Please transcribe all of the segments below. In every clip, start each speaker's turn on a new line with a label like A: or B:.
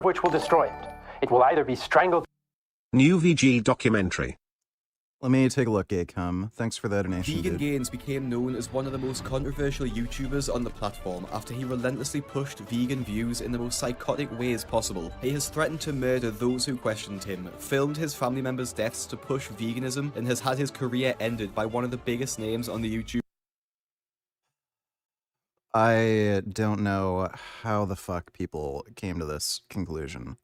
A: which will destroy it. It will either be strangled.
B: New VG documentary.
C: Let me take a look, Gaycom. Thanks for that donation,
D: Vegan
C: dude.
D: Gains became known as one of the most controversial YouTubers on the platform after he relentlessly pushed vegan views in the most psychotic ways possible. He has threatened to murder those who questioned him, filmed his family members' deaths to push veganism, and has had his career ended by one of the biggest names on the YouTube.
C: I don't know how the fuck people came to this conclusion.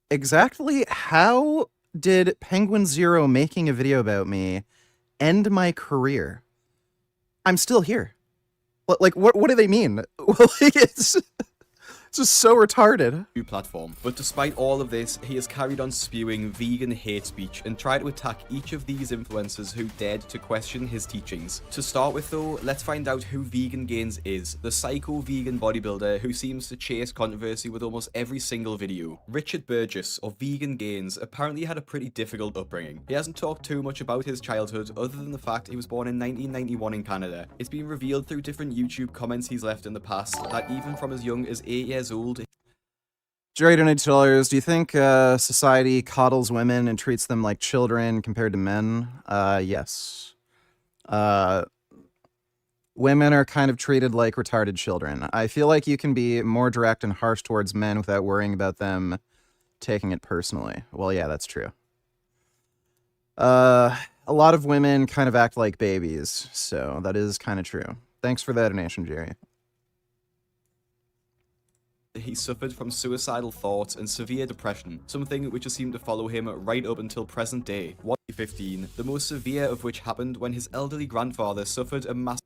C: Exactly how did Penguin Zero making a video about me end my career? I'm still here. Like, what do they mean? Well, it's just so retarded.
D: Platform. But despite all of this, he has carried on spewing vegan hate speech and tried to attack each of these influencers who dared to question his teachings. To start with though, let's find out who Vegan Gains is, the psycho vegan bodybuilder who seems to chase controversy with almost every single video. Richard Burgess, or Vegan Gains, apparently had a pretty difficult upbringing. He hasn't talked too much about his childhood other than the fact he was born in 1991 in Canada. It's been revealed through different YouTube comments he's left in the past that even from as young as 8 years old,
C: Jerry $20, do you think society coddles women and treats them like children compared to men? Yes. Women are kind of treated like retarded children. I feel like you can be more direct and harsh towards men without worrying about them taking it personally. Well, yeah, that's true. A lot of women kind of act like babies, so that is kind of true. Thanks for that donation, Jerry.
D: he suffered from suicidal thoughts and severe depression, something which has seemed to follow him right up until present day. 2015, the most severe of which happened when his elderly grandfather suffered a massive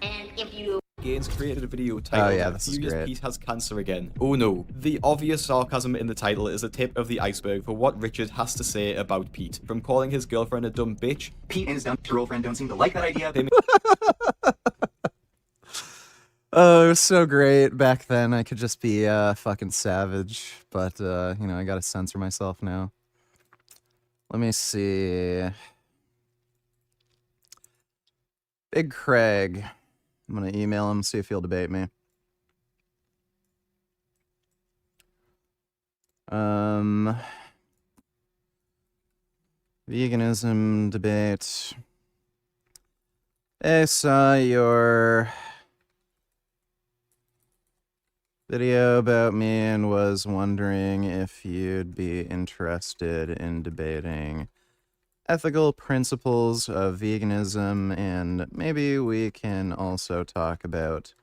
E: and if you
D: Gaines created a video titled Furious Pete has cancer again. Oh no. The obvious sarcasm in the title is a tip of the iceberg for what Richard has to say about Pete. From calling his girlfriend a dumb bitch,
F: Pete and his dumb girlfriend don't seem to like that idea.
C: Oh, it was so great back then. I could just be fucking savage, but you know, I gotta censor myself now. Let me see. Big Craig. I'm gonna email him, see if he'll debate me. Veganism debate. I saw your video about me and was wondering if you'd be interested in debating ethical principles of veganism, and maybe we can also talk about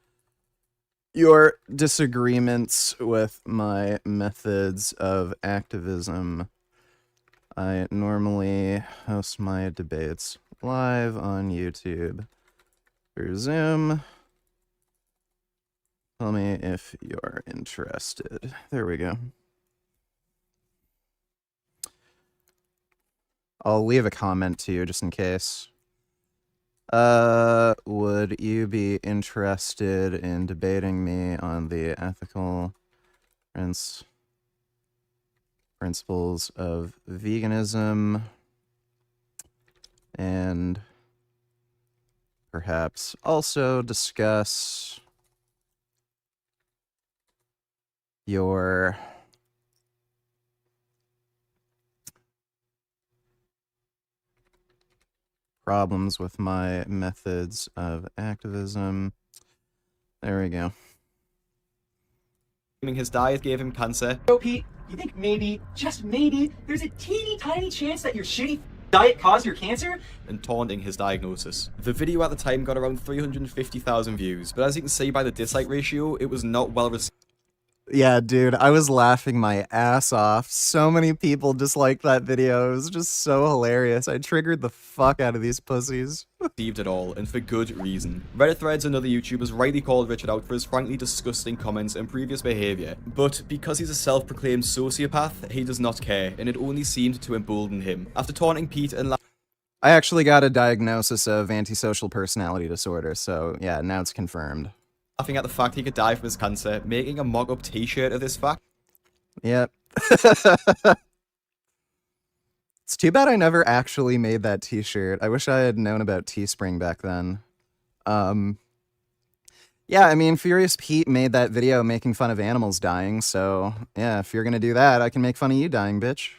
C: your disagreements with my methods of activism. I normally host my debates live on YouTube or Zoom. Tell me if you're interested. There we go. I'll leave a comment too, just in case. Would you be interested in debating me on the ethical principles of veganism and perhaps also discuss your problems with my methods of activism? There we go.
D: his diet gave him cancer.
F: So Pete, you think maybe, just maybe, there's a teeny tiny chance that your shitty diet caused your cancer?
D: And taunting his diagnosis. The video at the time got around 350,000 views, but as you can see by the dislike ratio, it was not well received.
C: Yeah, dude, I was laughing my ass off. So many people disliked that video. It was just so hilarious. I triggered the fuck out of these pussies.
D: At all, and for good reason. Reddit threads and other YouTubers rightly called Richard out for his frankly disgusting comments and previous behaviour, but because he's a self-proclaimed sociopath, he does not care, and it only seemed to embolden him. After taunting Pete and
C: I actually got a diagnosis of antisocial personality disorder, so yeah, now it's confirmed.
D: laughing at the fact he could die from his cancer, making a mock-up t-shirt of this fact.
C: Yep. It's too bad I never actually made that t-shirt. I wish I had known about Teespring back then. Yeah, I mean, Furious Pete made that video making fun of animals dying, so yeah, if you're gonna do that, I can make fun of you dying, bitch.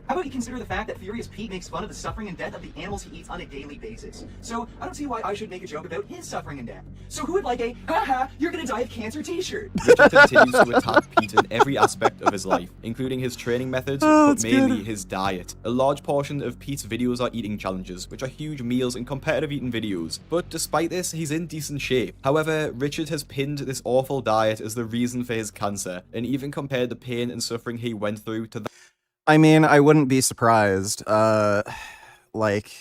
F: How about you consider the fact that Furious Pete makes fun of the suffering and death of the animals he eats on a daily basis? So I don't see why I should make a joke about his suffering and death. So who would like a haha, you're gonna die of cancer t-shirt?
D: Richard continues to attack Pete in every aspect of his life, including his training methods, but mainly his diet. A large portion of Pete's videos are eating challenges, which are huge meals and competitive eating videos. But despite this, he's in decent shape. However, Richard has pinned this awful diet as the reason for his cancer, and even compared the pain and suffering he went through to
C: I mean, I wouldn't be surprised. Like,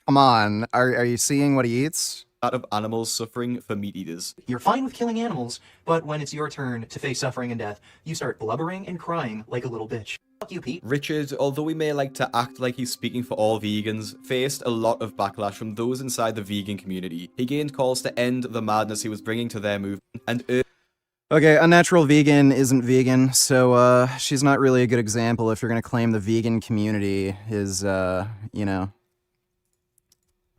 C: come on, are you seeing what he eats?
D: that of animals suffering for meat eaters.
F: You're fine with killing animals, but when it's your turn to face suffering and death, you start blubbering and crying like a little bitch. Fuck you, Pete.
D: Richard, although he may like to act like he's speaking for all vegans, faced a lot of backlash from those inside the vegan community. He gained calls to end the madness he was bringing to their movement and
C: Okay, Unnatural Vegan isn't vegan, so she's not really a good example if you're gonna claim the vegan community is, you know.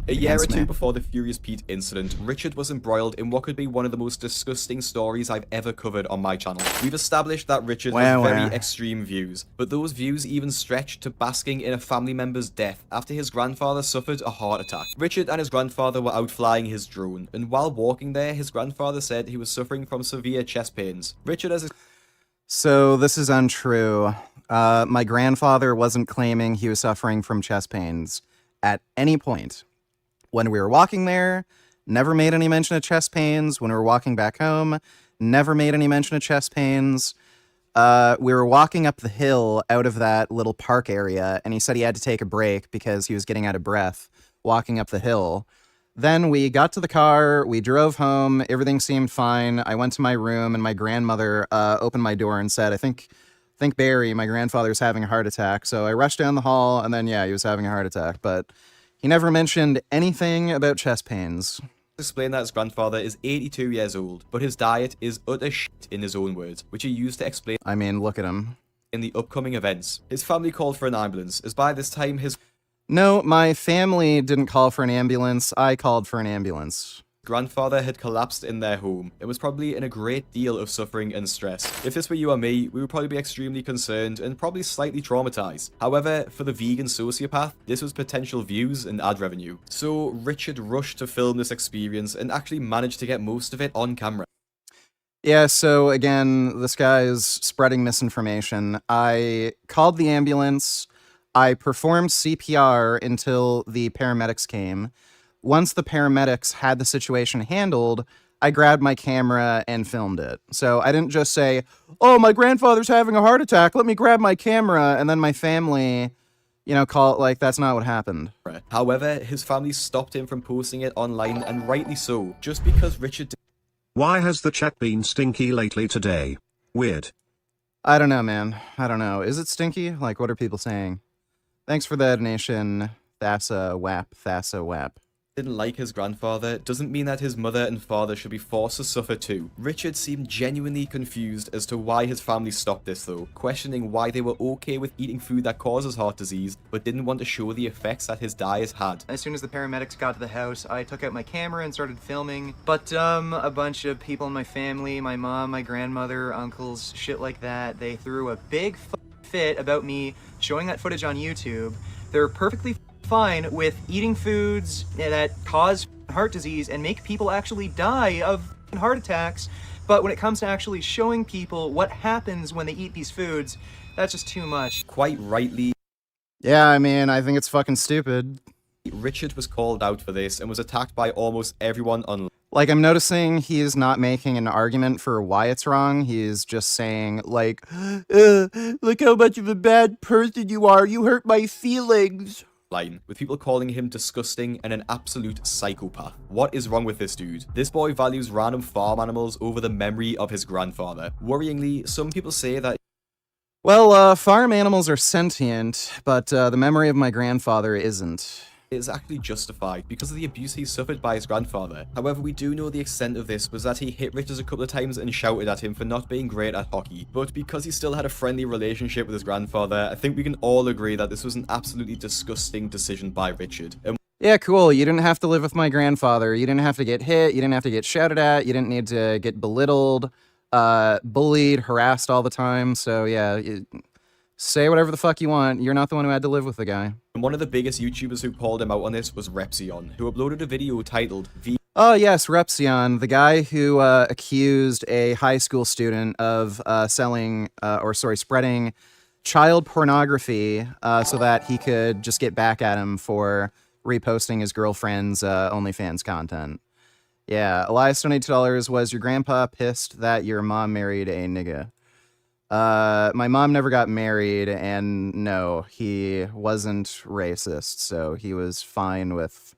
D: A year or
C: Against
D: two
C: me.
D: before the Furious Pete incident, Richard was embroiled in what could be one of the most disgusting stories I've ever covered on my channel. We've established that Richard has
C: Wow,
D: very
C: wow.
D: extreme views, but those views even stretched to basking in a family member's death after his grandfather suffered a heart attack. Richard and his grandfather were out flying his drone, and while walking there, his grandfather said he was suffering from severe chest pains. Richard has
C: So this is untrue. My grandfather wasn't claiming he was suffering from chest pains at any point. When we were walking there, never made any mention of chest pains. When we were walking back home, never made any mention of chest pains. We were walking up the hill out of that little park area, and he said he had to take a break because he was getting out of breath walking up the hill. Then we got to the car, we drove home, everything seemed fine. I went to my room, and my grandmother opened my door and said, I think Barry, my grandfather's having a heart attack. So I rushed down the hall, and then, yeah, he was having a heart attack. But he never mentioned anything about chest pains.
D: explained that his grandfather is 82 years old, but his diet is utter shit in his own words, which he used to explain
C: I mean, look at him.
D: in the upcoming events. His family called for an ambulance, as by this time his
C: No, my family didn't call for an ambulance. I called for an ambulance.
D: grandfather had collapsed in their home and was probably in a great deal of suffering and stress. If this were you or me, we would probably be extremely concerned and probably slightly traumatized. However, for the vegan sociopath, this was potential views and ad revenue. So Richard rushed to film this experience and actually managed to get most of it on camera.
C: Yeah, so again, this guy is spreading misinformation. I called the ambulance. I performed CPR until the paramedics came. Once the paramedics had the situation handled, I grabbed my camera and filmed it. So I didn't just say, oh, my grandfather's having a heart attack, let me grab my camera, and then my family, you know, call it like that's not what happened.
D: However, his family stopped him from posting it online, and rightly so, just because Richard
B: Why has the chat been stinky lately today? Weird.
C: I don't know, man. I don't know. Is it stinky? Like, what are people saying? Thanks for the donation, Thassa Wap.
D: didn't like his grandfather doesn't mean that his mother and father should be forced to suffer too. Richard seemed genuinely confused as to why his family stopped this though, questioning why they were okay with eating food that causes heart disease, but didn't want to show the effects that his diet had.
G: As soon as the paramedics got to the house, I took out my camera and started filming. But a bunch of people in my family, my mom, my grandmother, uncles, shit like that, they threw a big fit about me showing that footage on YouTube. They're perfectly fine with eating foods that cause heart disease and make people actually die of heart attacks. But when it comes to actually showing people what happens when they eat these foods, that's just too much.
D: Quite rightly,
C: Yeah, I mean, I think it's fucking stupid.
D: Richard was called out for this and was attacked by almost everyone online.
C: Like, I'm noticing he's not making an argument for why it's wrong. He's just saying, like, look how much of a bad person you are. You hurt my feelings.
D: With people calling him disgusting and an absolute psychopath. What is wrong with this dude? This boy values random farm animals over the memory of his grandfather. Worryingly, some people say that
C: Well, farm animals are sentient, but the memory of my grandfather isn't.
D: it is actually justified because of the abuse he suffered by his grandfather. However, we do know the extent of this was that he hit Richard a couple of times and shouted at him for not being great at hockey. But because he still had a friendly relationship with his grandfather, I think we can all agree that this was an absolutely disgusting decision by Richard. And
C: Yeah, cool. You didn't have to live with my grandfather. You didn't have to get hit. You didn't have to get shouted at. You didn't need to get belittled, bullied, harassed all the time. So yeah, say whatever the fuck you want. You're not the one who had to live with the guy.
D: And one of the biggest YouTubers who called him out on this was Repsion, who uploaded a video titled
C: Oh yes, Repsion, the guy who accused a high school student of spreading child pornography so that he could just get back at him for reposting his girlfriend's OnlyFans content. Yeah, Elias donated $2. Was your grandpa pissed that your mom married a nigga? My mom never got married, and no, he wasn't racist, so he was fine with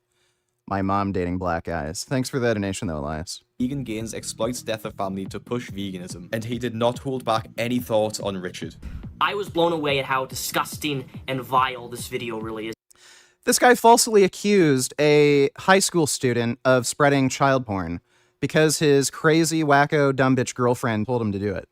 C: my mom dating black guys. Thanks for the donation, though, Elias.
D: Vegan Gains exploits death of family to push veganism, and he did not hold back any thoughts on Richard.
H: I was blown away at how disgusting and vile this video really is.
C: This guy falsely accused a high school student of spreading child porn because his crazy, wacko, dumb bitch girlfriend told him to do it.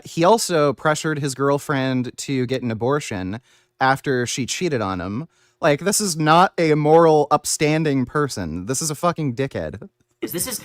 C: He also pressured his girlfriend to get an abortion after she cheated on him. Like, this is not a moral, upstanding person. This is a fucking dickhead.
H: This is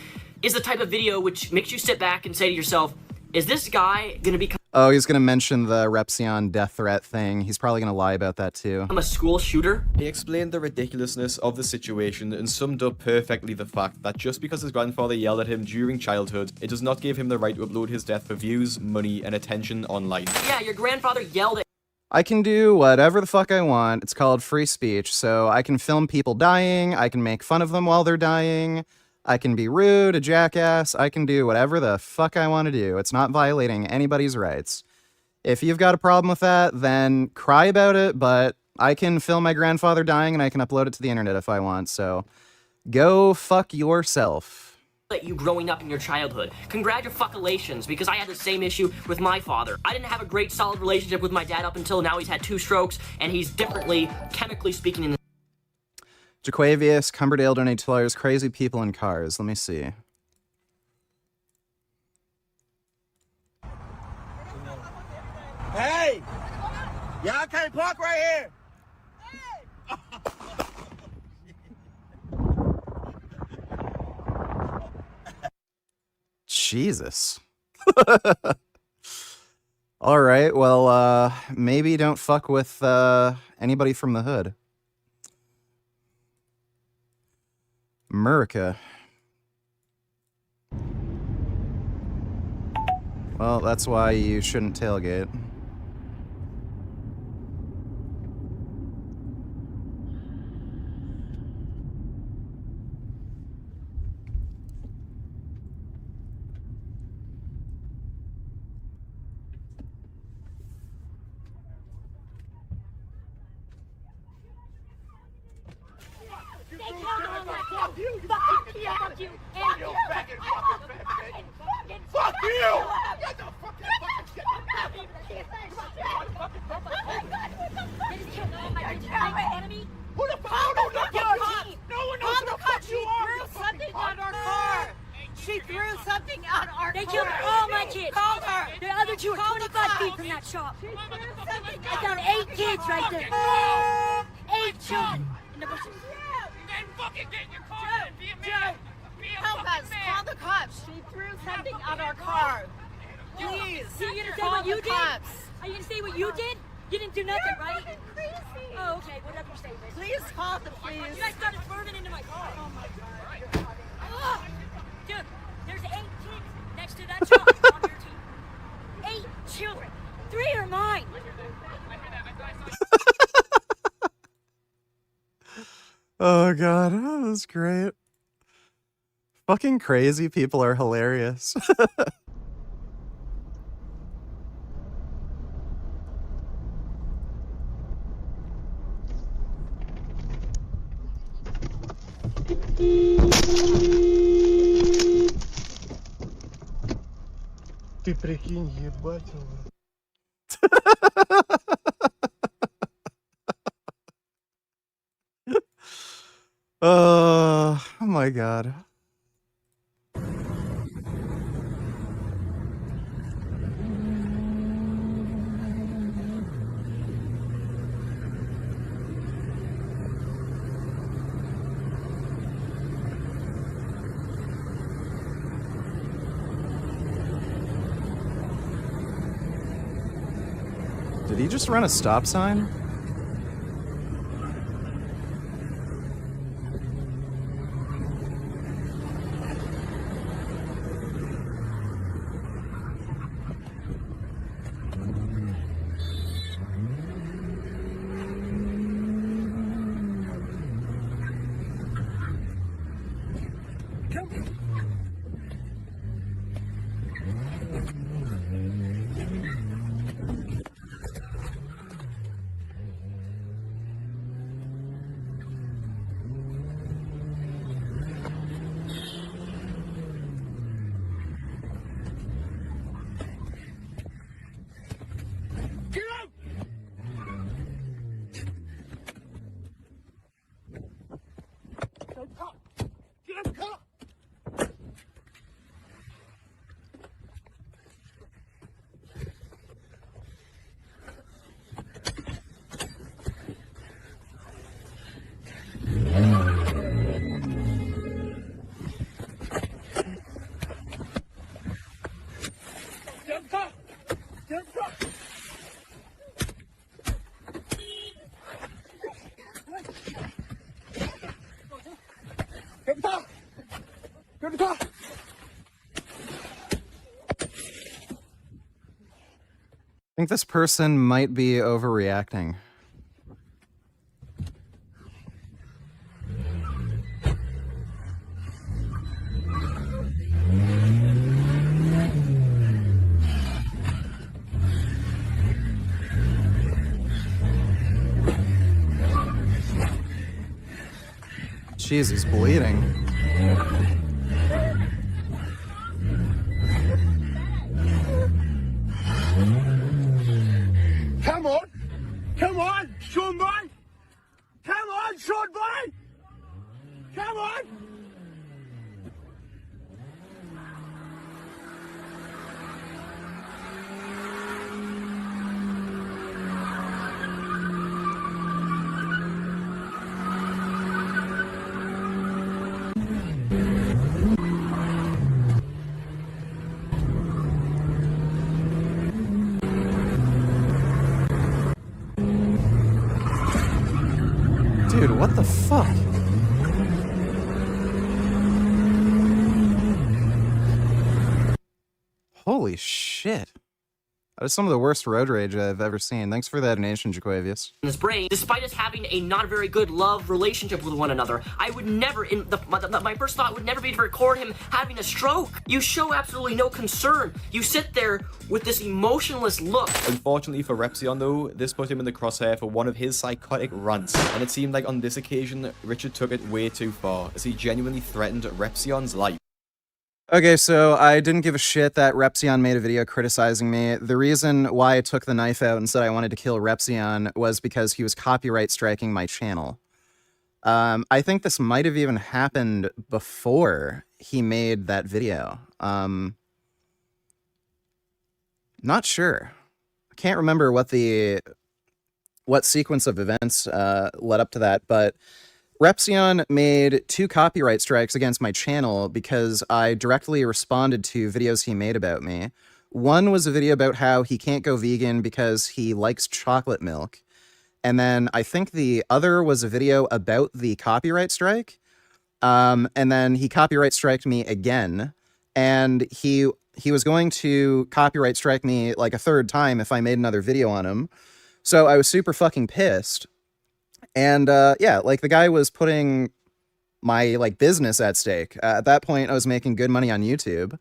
H: the type of video which makes you sit back and say to yourself, is this guy gonna become
C: Oh, he's gonna mention the Repsion death threat thing. He's probably gonna lie about that too.
H: a school shooter?
D: He explained the ridiculousness of the situation and summed up perfectly the fact that just because his grandfather yelled at him during childhood, it does not give him the right to upload his death for views, money, and attention online.
H: Yeah, your grandfather yelled at
C: I can do whatever the fuck I want. It's called free speech, so I can film people dying, I can make fun of them while they're dying, I can be rude, a jackass, I can do whatever the fuck I want to do. It's not violating anybody's rights. If you've got a problem with that, then cry about it, but I can film my grandfather dying and I can upload it to the internet if I want, so go fuck yourself.
H: you growing up in your childhood. Congratulations, because I had the same issue with my father. I didn't have a great solid relationship with my dad up until now. He's had 2 strokes, and he's differently, chemically speaking, in
C: Jaquavius, Cumberdale donate $2. Crazy people in cars. Let me see.
I: Hey! Y'all can't park right here!
C: Jesus. All right, well, maybe don't fuck with anybody from the hood. America. Well, that's why you shouldn't tailgate.
I: Fuck you! Who the fuck? No, no, no one knows who the fuck you are!
J: Something on our car! She threw something on our car!
K: They killed all my kids!
J: Call her!
K: The other 2 are 25 feet from that shop.
J: She threw something
K: I found 8 kids right there. 8 children in the bushes.
I: Then fucking get in your car and be a man! Be a
J: Help
I: fucking
J: us!
I: man!
J: Call the cops! She threw something on our car! Please!
K: So you gonna say
J: Call
K: what you
J: the
K: did?
J: cops.
K: Are you gonna say what you did? You didn't do nothing,
J: You're
K: right?
J: fucking crazy!
K: Oh, okay, whatever you say, bitch.
J: Please call the police!
K: You guys started burning into my car. Oh my god. Oh, dude, there's 8 kids next to that shop on your team. 8 children. 3 are mine.
C: Oh god, that was great. Fucking crazy people are hilarious.
I: Ты прикинь, ебать его.
C: Oh my god. Did he just run a stop sign?
I: Get out! Get up! Get up!
C: I think this person might be overreacting. Jeez, he's bleeding.
I: Come on! Come on, Sean Boy! Come on, Sean Boy! Come on!
C: Dude, what the fuck? Holy shit. That is some of the worst road rage I've ever seen. Thanks for that donation, Jaquavius.
H: In his brain, despite us having a not very good love relationship with one another, I would never, my first thought would never be to record him having a stroke. You show absolutely no concern. You sit there with this emotionless look.
D: Unfortunately for Repzion though, this put him in the crosshair for one of his psychotic rants, and it seemed like on this occasion, Richard took it way too far, as he genuinely threatened Repzion's life.
C: Okay, so I didn't give a shit that Repzion made a video criticizing me. The reason why I took the knife out and said I wanted to kill Repzion was because he was copyright striking my channel. I think this might have even happened before he made that video. Not sure. I can't remember what sequence of events led up to that, but Repzion made 2 copyright strikes against my channel because I directly responded to videos he made about me. One was a video about how he can't go vegan because he likes chocolate milk. And then I think the other was a video about the copyright strike. And then he copyright striked me again. And he was going to copyright strike me like a 3rd time if I made another video on him. So I was super fucking pissed. And yeah, like the guy was putting my like business at stake. At that point, I was making good money on YouTube.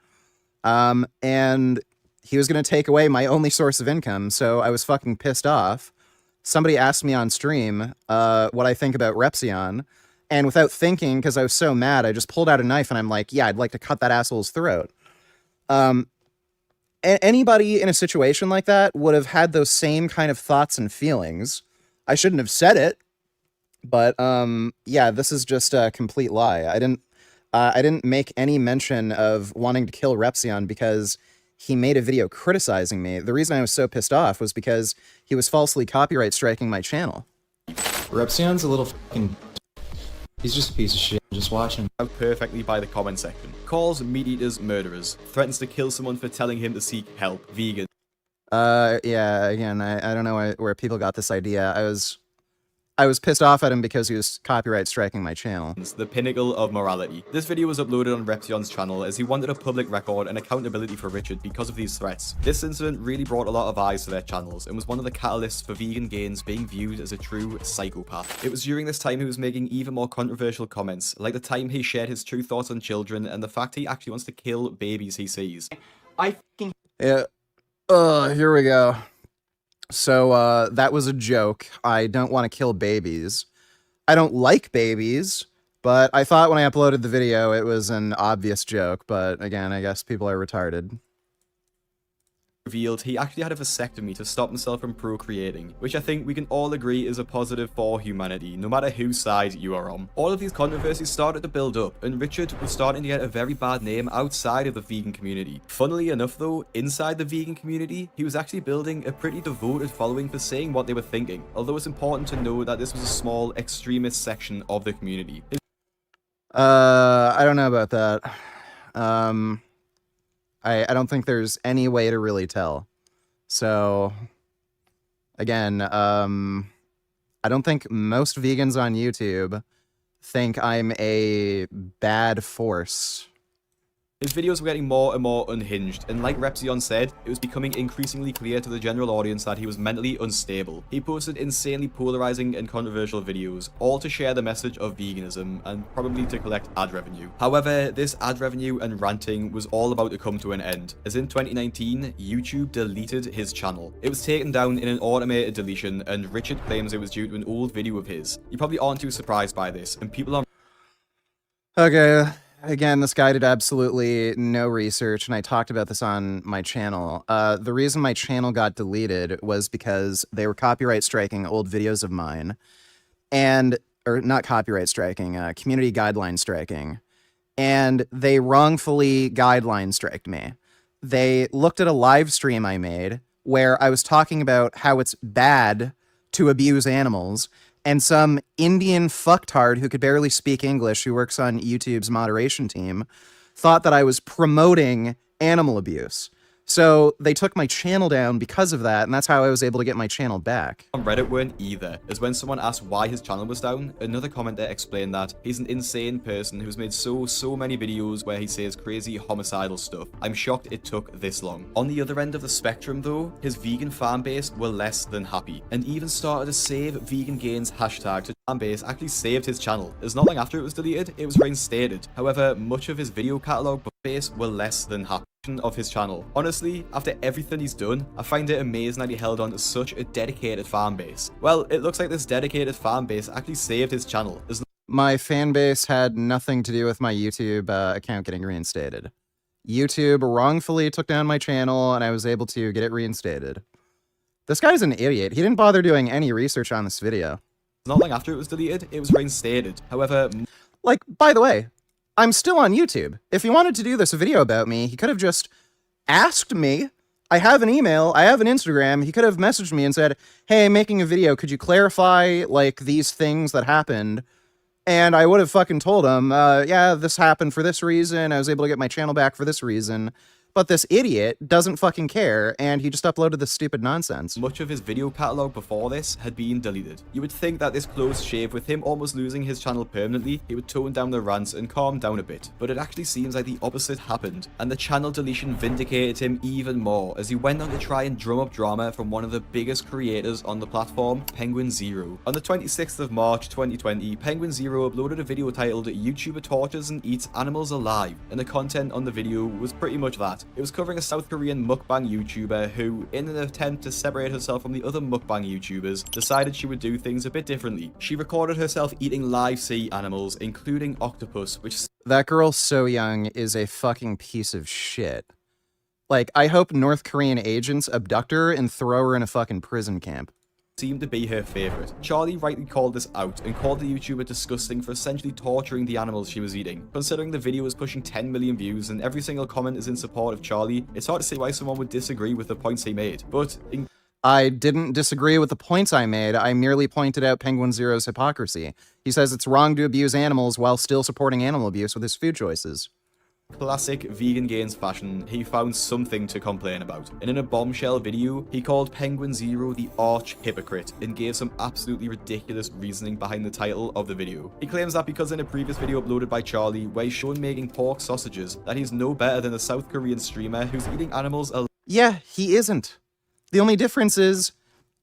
C: And he was going to take away my only source of income. So I was fucking pissed off. Somebody asked me on stream what I think about Repzion. And without thinking, because I was so mad, I just pulled out a knife and I'm like, yeah, I'd like to cut that asshole's throat. Anybody in a situation like that would have had those same kind of thoughts and feelings. I shouldn't have said it. But yeah, this is just a complete lie. I didn't make any mention of wanting to kill Repzion because he made a video criticizing me. The reason I was so pissed off was because he was falsely copyright striking my channel.
L: Repzion's a little fucking... He's just a piece of shit. Just watch him.
D: Out perfectly by the comment section. Calls meat eaters murderers. Threatens to kill someone for telling him to seek help. Vegan.
C: Yeah, again, I don't know where people got this idea. I was pissed off at him because he was copyright striking my channel.
D: The pinnacle of morality. This video was uploaded on Repzion's channel as he wanted a public record and accountability for Richard because of these threats. This incident really brought a lot of eyes to their channels and was one of the catalysts for Vegan Gains being viewed as a true psychopath. It was during this time he was making even more controversial comments, like the time he shared his true thoughts on children and the fact he actually wants to kill babies he sees.
C: Yeah. Here we go. So, that was a joke. I don't want to kill babies. I don't like babies, but I thought when I uploaded the video it was an obvious joke, but again, I guess people are retarded.
D: Revealed he actually had a vasectomy to stop himself from procreating, which I think we can all agree is a positive for humanity, no matter whose side you are on. All of these controversies started to build up, and Richard was starting to get a very bad name outside of the vegan community. Funnily enough though, inside the vegan community, he was actually building a pretty devoted following for saying what they were thinking, although it's important to know that this was a small, extremist section of the community.
C: I don't know about that. I don't think there's any way to really tell. So, again, I don't think most vegans on YouTube think I'm a bad force.
D: His videos were getting more and more unhinged, and like Repzion said, it was becoming increasingly clear to the general audience that he was mentally unstable. He posted insanely polarizing and controversial videos, all to share the message of veganism, and probably to collect ad revenue. However, this ad revenue and ranting was all about to come to an end, as in 2019, YouTube deleted his channel. It was taken down in an automated deletion, and Richard claims it was due to an old video of his. You probably aren't too surprised by this, and people are...
C: Okay. Again, this guy did absolutely no research, and I talked about this on my channel. The reason my channel got deleted was because they were copyright striking old videos of mine, or not copyright striking, community guideline striking, and they wrongfully guideline striked me. They looked at a live stream I made where I was talking about how it's bad to abuse animals, and some Indian fucktard who could barely speak English, who works on YouTube's moderation team, thought that I was promoting animal abuse. So they took my channel down because of that, and that's how I was able to get my channel back.
D: On Reddit weren't either, as when someone asked why his channel was down, another commenter explained that he's an insane person who's made so many videos where he says crazy homicidal stuff. I'm shocked it took this long. On the other end of the spectrum though, his vegan fan base were less than happy, and even started a Save Vegan Gains hashtag to fan base actually saved his channel, as not long after it was deleted, it was reinstated. However, much of his video catalogue base were less than happy of his channel. Honestly, after everything he's done, I find it amazing that he held on to such a dedicated fan base. Well, it looks like this dedicated fan base actually saved his channel.
C: My fan base had nothing to do with my YouTube account getting reinstated. YouTube wrongfully took down my channel, and I was able to get it reinstated. This guy's an idiot. He didn't bother doing any research on this video.
D: Not long after it was deleted, it was reinstated. However...
C: Like, by the way, I'm still on YouTube. If he wanted to do this video about me, he could have just asked me. I have an email, I have an Instagram. He could have messaged me and said, hey, I'm making a video. Could you clarify, like, these things that happened? And I would have fucking told him, yeah, this happened for this reason. I was able to get my channel back for this reason. But this idiot doesn't fucking care, and he just uploaded this stupid nonsense.
D: Much of his video catalogue before this had been deleted. You would think that this close shave with him almost losing his channel permanently, he would tone down the rants and calm down a bit. But it actually seems like the opposite happened, and the channel deletion vindicated him even more as he went on to try and drum up drama from one of the biggest creators on the platform, Penguin Zero. On the 26th of March 2020, Penguin Zero uploaded a video titled YouTuber Tortures and Eats Animals Alive, and the content on the video was pretty much that. It was covering a South Korean mukbang YouTuber who, in an attempt to separate herself from the other mukbang YouTubers, decided she would do things a bit differently. She recorded herself eating live sea animals, including octopus, which...
C: That girl So Young is a fucking piece of shit. Like, I hope North Korean agents abduct her and throw her in a fucking prison camp.
D: Seemed to be her favourite. Charlie rightly called this out and called the YouTuber disgusting for essentially torturing the animals she was eating. Considering the video was pushing 10 million views and every single comment is in support of Charlie, it's hard to see why someone would disagree with the points he made. But
C: I didn't disagree with the points I made. I merely pointed out Penguin Zero's hypocrisy. He says it's wrong to abuse animals while still supporting animal abuse with his food choices.
D: Classic Vegan Gains fashion, he found something to complain about. And in a bombshell video, he called Penguin Zero the arch hypocrite and gave some absolutely ridiculous reasoning behind the title of the video. He claims that because in a previous video uploaded by Charlie, where he's shown making pork sausages, that he's no better than a South Korean streamer who's eating animals alive.
C: Yeah, he isn't. The only difference is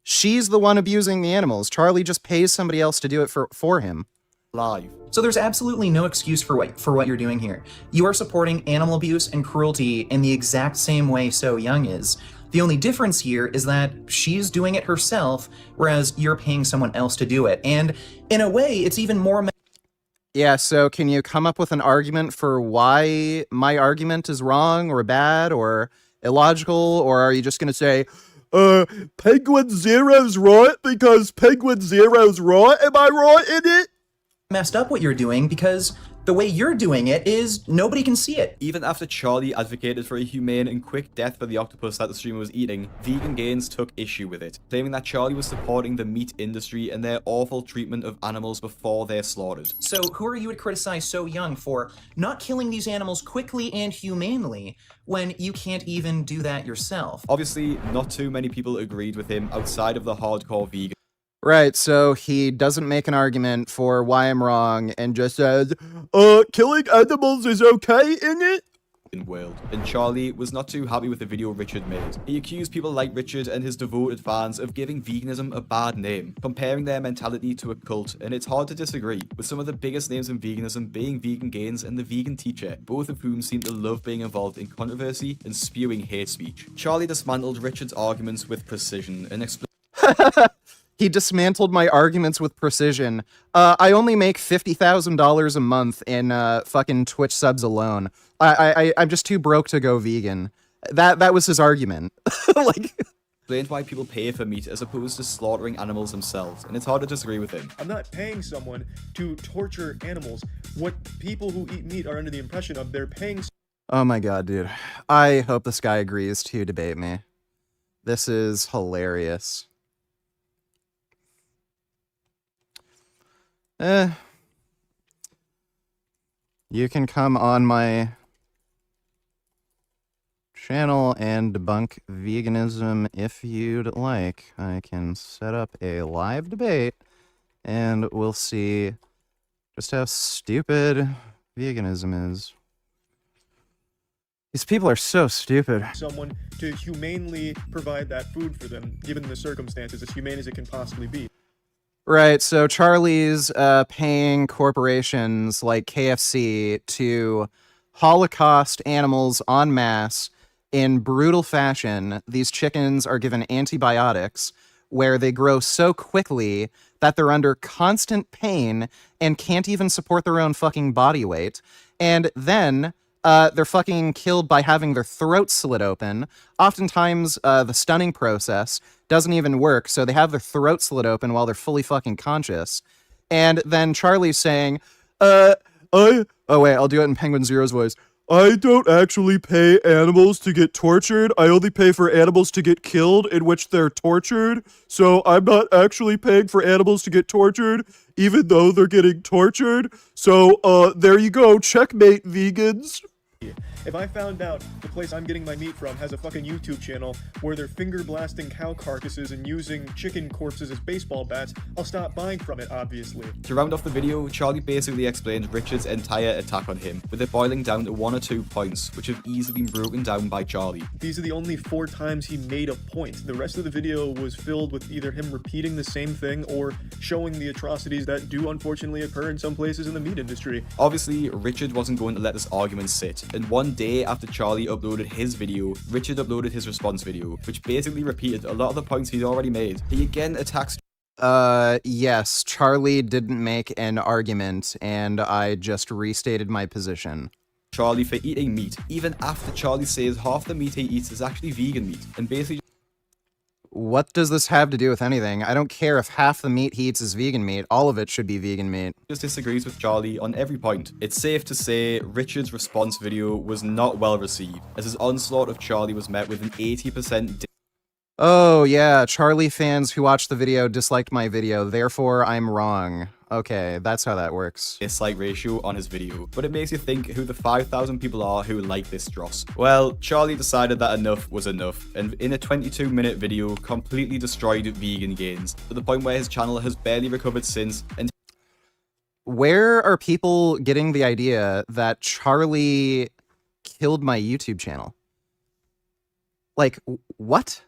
C: she's the one abusing the animals. Charlie just pays somebody else to do it for him.
D: Live.
G: So there's absolutely no excuse for what you're doing here. You are supporting animal abuse and cruelty in the exact same way So Young is. The only difference here is that she's doing it herself, whereas you're paying someone else to do it. And in a way, it's even more...
C: Yeah, so can you come up with an argument for why my argument is wrong or bad or illogical, or are you just going to say, Penguin Zero's right because Penguin Zero's right? Am I right in it?
G: Messed up what you're doing because the way you're doing it is nobody can see it.
D: Even after Charlie advocated for a humane and quick death for the octopus that the streamer was eating, Vegan Gains took issue with it, claiming that Charlie was supporting the meat industry and their awful treatment of animals before they're slaughtered.
G: So who are you to criticize So Young for not killing these animals quickly and humanely when you can't even do that yourself?
D: Obviously, not too many people agreed with him outside of the hardcore vegan.
C: Right, so he doesn't make an argument for why I'm wrong and just says, killing animals is okay in it?
D: World. And Charlie was not too happy with the video Richard made. He accused people like Richard and his devoted fans of giving veganism a bad name, comparing their mentality to a cult, and it's hard to disagree, with some of the biggest names in veganism being Vegan Gains and the Vegan Teacher, both of whom seem to love being involved in controversy and spewing hate speech. Charlie dismantled Richard's arguments with precision and explained
C: He dismantled my arguments with precision. I only make $50,000 a month in fucking Twitch subs alone. I'm just too broke to go vegan. That was his argument.
D: Explained why people pay for meat as opposed to slaughtering animals themselves, and it's hard to disagree with him.
M: I'm not paying someone to torture animals. What people who eat meat are under the impression of, they're paying...
C: Oh my god, dude. I hope this guy agrees to debate me. This is hilarious. You can come on my channel and debunk veganism if you'd like. I can set up a live debate and we'll see just how stupid veganism is. These people are so stupid.
M: Someone to humanely provide that food for them, given the circumstances, as humane as it can possibly be.
C: Right, so Charlie's paying corporations like KFC to Holocaust animals en masse in brutal fashion. These chickens are given antibiotics where they grow so quickly that they're under constant pain and can't even support their own fucking body weight. And then they're fucking killed by having their throats slit open. Oftentimes, the stunning process doesn't even work, so they have their throat slit open while they're fully fucking conscious. And then Charlie's saying, oh wait, I'll do it in Penguin Zero's voice. I don't actually pay animals to get tortured. I only pay for animals to get killed in which they're tortured. So I'm not actually paying for animals to get tortured, even though they're getting tortured. So, there you go. Checkmate, vegans.
M: If I found out the place I'm getting my meat from has a fucking YouTube channel where they're finger blasting cow carcasses and using chicken corpses as baseball bats, I'll stop buying from it, obviously.
D: To round off the video, Charlie basically explained Richard's entire attack on him, with it boiling down to 1 or 2 points, which have easily been broken down by Charlie.
M: These are the only 4 times he made a point. The rest of the video was filled with either him repeating the same thing or showing the atrocities that do unfortunately occur in some places in the meat industry.
D: Obviously, Richard wasn't going to let this argument sit, and one day after Charlie uploaded his video, Richard uploaded his response video, which basically repeated a lot of the points he'd already made. He again attacks...
C: Yes, Charlie didn't make an argument, and I just restated my position.
D: Charlie for eating meat, even after Charlie says half the meat he eats is actually vegan meat, and basically...
C: What does this have to do with anything? I don't care if half the meat he eats is vegan meat. All of it should be vegan meat.
D: Just disagrees with Charlie on every point. It's safe to say Richard's response video was not well received, as his onslaught of Charlie was met with an 80%
C: Oh yeah, Charlie fans who watched the video disliked my video, therefore I'm wrong. Okay, that's how that works.
D: dislike ratio on his video, but it makes you think who the 5,000 people are who like this dross. Well, Charlie decided that enough was enough, and in a 22-minute video completely destroyed vegan gains, to the point where his channel has barely recovered since, and
C: where are people getting the idea that Charlie killed my YouTube channel? Like, what?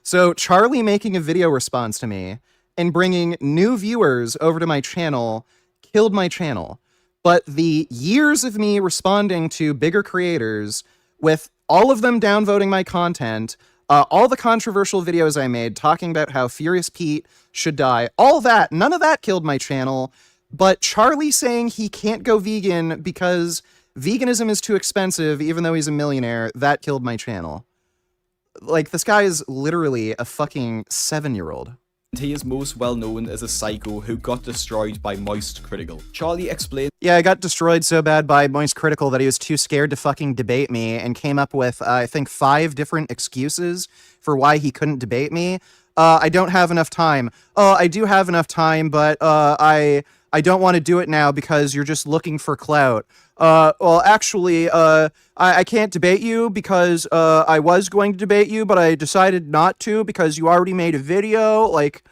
C: So Charlie making a video response to me and bringing new viewers over to my channel killed my channel. But the years of me responding to bigger creators, with all of them downvoting my content, all the controversial videos I made talking about how Furious Pete should die, all that, none of that killed my channel. But Charlie saying he can't go vegan because veganism is too expensive, even though he's a millionaire, that killed my channel. Like, this guy is literally a fucking 7-year-old.
D: he is most well known as a psycho who got destroyed by Moist Critical. Charlie explained,
C: yeah, I got destroyed so bad by Moist Critical that he was too scared to fucking debate me and came up with, I think, 5 different excuses for why he couldn't debate me. I don't have enough time. I do have enough time, but I don't want to do it now because you're just looking for clout. Well, actually, I can't debate you because I was going to debate you, but I decided not to because you already made a video. Like,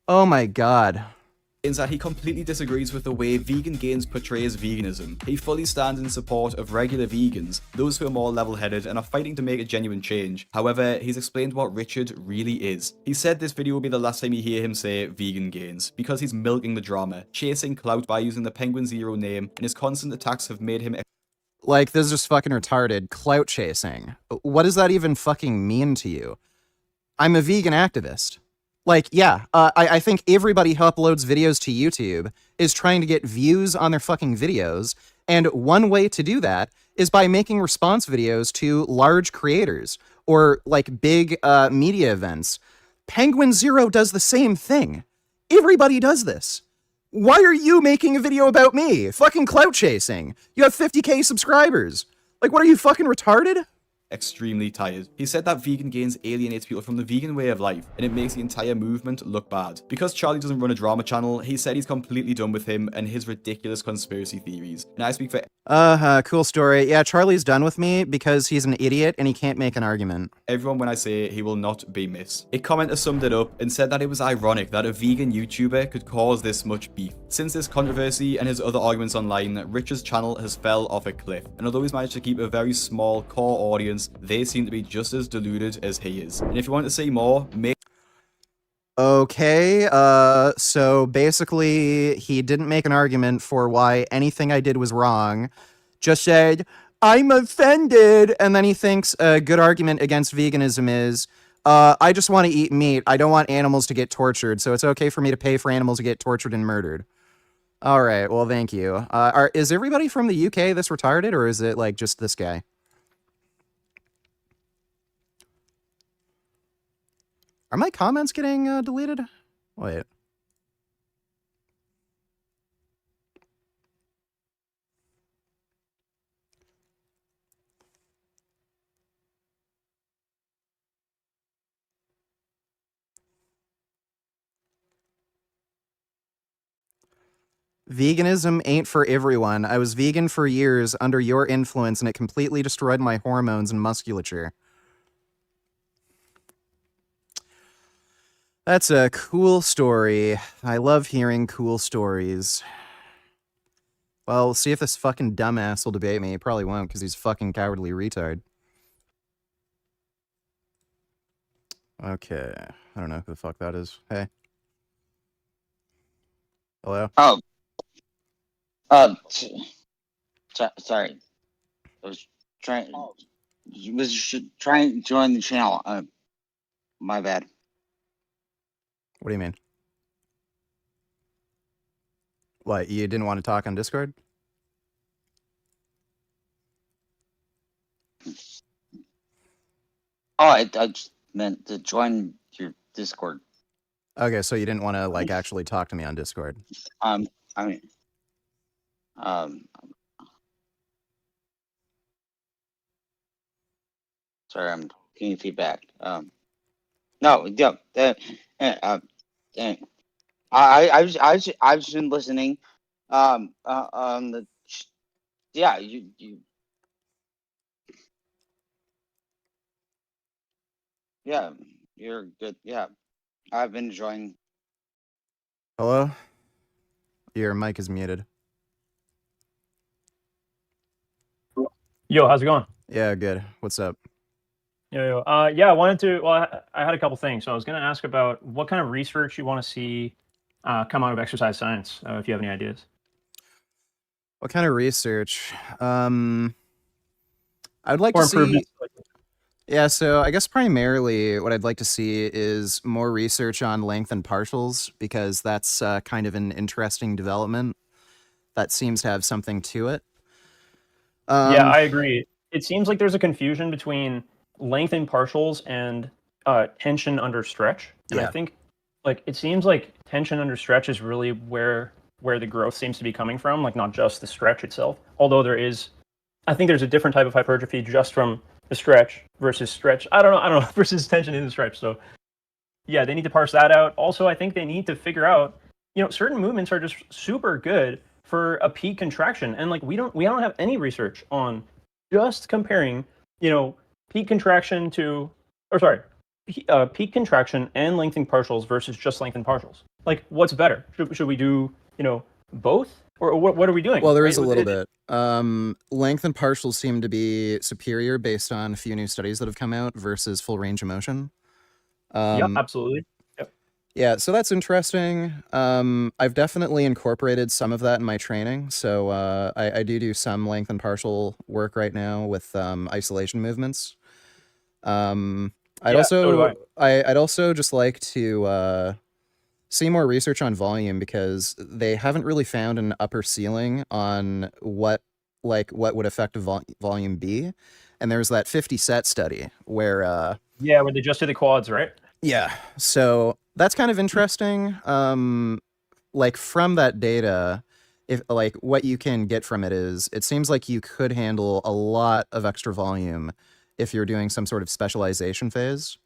C: oh my god.
D: that he completely disagrees with the way Vegan Gains portrays veganism. He fully stands in support of regular vegans, those who are more level-headed and are fighting to make a genuine change. However, he's explained what Richard really is. He said this video will be the last time you hear him say Vegan Gains, because he's milking the drama, chasing clout by using the Penguin Zero name, and his constant attacks have made him
C: like, this is just fucking retarded. Clout chasing. What does that even fucking mean to you? I'm a vegan activist. Like, yeah, I think everybody who uploads videos to YouTube is trying to get views on their fucking videos, and one way to do that is by making response videos to large creators, or, like, big media events. Penguin Zero does the same thing. Everybody does this. Why are you making a video about me? Fucking clout chasing. You have 50k subscribers. Like, what are you, fucking retarded?
D: extremely tired. He said that Vegan Gains alienates people from the vegan way of life, and it makes the entire movement look bad. Because Charlie doesn't run a drama channel, he said he's completely done with him and his ridiculous conspiracy theories. And I speak for
C: cool story. Yeah, Charlie's done with me because he's an idiot and he can't make an argument.
D: everyone when I say he will not be missed. A commenter summed it up and said that it was ironic that a vegan YouTuber could cause this much beef. Since this controversy and his other arguments online, Richard's channel has fell off a cliff, and although he's managed to keep a very small core audience, they seem to be just as deluded as he is. And if you want to see more,
C: Okay, so basically he didn't make an argument for why anything I did was wrong, just said, I'm offended, and then he thinks a good argument against veganism is, I just want to eat meat, I don't want animals to get tortured, so it's okay for me to pay for animals to get tortured and murdered. Alright, well thank you. Is everybody from the UK this retarded, or is it, like, just this guy? Are my comments getting deleted? Wait. Veganism ain't for everyone. I was vegan for years under your influence and it completely destroyed my hormones and musculature. That's a cool story. I love hearing cool stories. Well, we'll see if this fucking dumbass will debate me. He probably won't, because he's a fucking cowardly retard. Okay. I don't know who the fuck that is. Hey. Hello?
N: Oh. Sorry. I was trying to join the channel. My bad.
C: What do you mean? What, you didn't want to talk on Discord?
N: Oh, I just meant to join your Discord.
C: Okay, so you didn't want to, like, actually talk to me on Discord.
N: I mean, sorry, I'm getting feedback. No, yeah, I've just been listening. The yeah, yeah, you're good. Yeah, I've been enjoying.
C: Hello? Your mic is muted.
O: Yo, how's it going?
C: Yeah, good. What's up?
O: Yeah, I wanted to. Well, I had a couple things. So I was going to ask about what kind of research you want to see come out of exercise science, if you have any ideas.
C: What kind of research? I would like
O: Or
C: to see.
O: improvements.
C: Yeah, so I guess primarily what I'd like to see is more research on length and partials because that's kind of an interesting development that seems to have something to it.
O: Yeah, I agree. It seems like there's a confusion between length and partials and tension under stretch. And
C: Yeah.
O: I think like it seems like tension under stretch is really where the growth seems to be coming from, like not just the stretch itself. Although I think there's a different type of hypertrophy just from the stretch versus stretch. I don't know, versus tension in the stretch. So yeah, they need to parse that out. Also, I think they need to figure out, certain movements are just super good for a peak contraction. And like we don't have any research on just comparing, peak contraction peak contraction and lengthening partials versus just lengthened partials. Like what's better? Should we do, both? Or what are we doing?
C: Well, there is a little bit. Length and partials seem to be superior based on a few new studies that have come out versus full range of motion.
O: Yep, absolutely. Yep.
C: Yeah, so that's interesting. I've definitely incorporated some of that in my training. So I do some length and partial work right now with isolation movements. I'd also just like to see more research on volume because they haven't really found an upper ceiling on what would effective volume be. And there's that 50 set study where
O: where they just did the quads, right?
C: Yeah. So that's kind of interesting. Like from that data, if like what you can get from it is it seems like you could handle a lot of extra volume if you're doing some sort of specialization phase.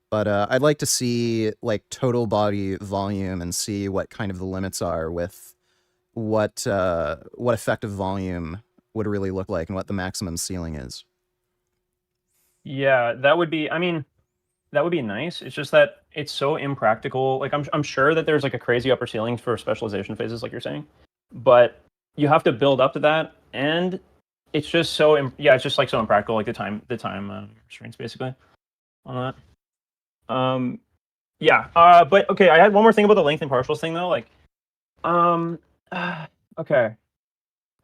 C: But I'd like to see like total body volume and see what kind of the limits are with what effective volume would really look like and what the maximum ceiling is.
O: Yeah, that would be nice. It's just that it's so impractical. Like I'm sure that there's like a crazy upper ceiling for specialization phases, like you're saying, but you have to build up to that, and it's just it's just like so impractical. Like the time restraints basically on that. But okay, I had one more thing about the length and partials thing though. Like, okay,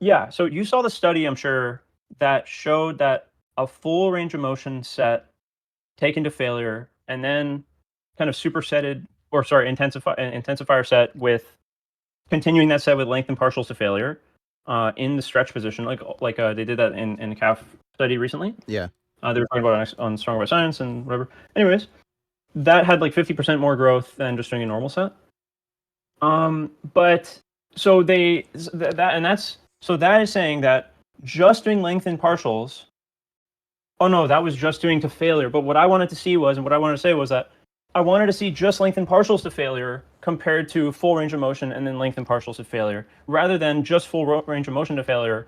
O: yeah. So you saw the study, I'm sure, that showed that a full range of motion set taken to failure and then kind of intensifier set with continuing that set with length and partials to failure in the stretch position, like they did that in a calf study recently.
C: Yeah.
O: They were talking about it on Stronger by Science and whatever. Anyways, that had like 50% more growth than just doing a normal set. But so that is saying that just doing length and partials. Oh no, that was just doing to failure. But what I wanted to see was, and what I wanted to say was that I wanted to see just length and partials to failure compared to full range of motion and then length and partials to failure, rather than just full range of motion to failure